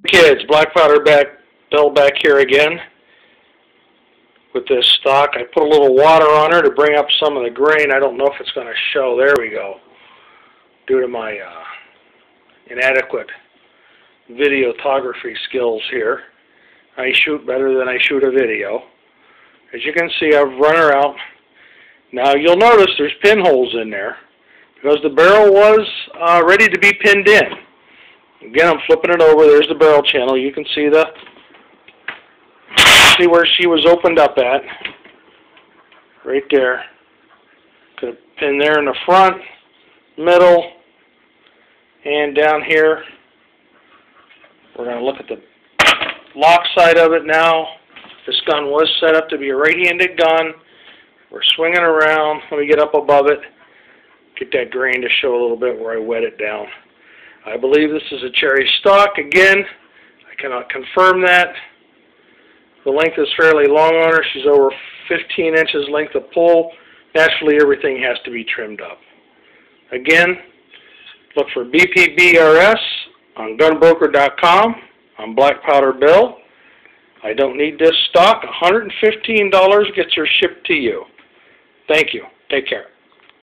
Kids, Black Powder Bill back here again with this stock. I put a little water on her to bring up some of the grain. I don't know if it's going to show. There we go. Due to my inadequate videography skills here, I shoot better than I shoot a video. As you can see, I've run her out. Now you'll notice there's pinholes in there because the barrel was ready to be pinned in. Again, I'm flipping it over. There's the barrel channel. You can see where she was opened up at. Right there. Got a pin there in the front, middle, and down here. We're going to look at the lock side of it now. This gun was set up to be a right-handed gun. We're swinging around. Let me get up above it. Get that grain to show a little bit where I wet it down. I believe this is a cherry stock. Again, I cannot confirm that. The length is fairly long on her. She's over 15 inches length of pull. Naturally, everything has to be trimmed up. Again, look for BPBRS on gunbroker.com. I'm Black Powder Bill. I don't need this stock. $115 gets her shipped to you. Thank you. Take care.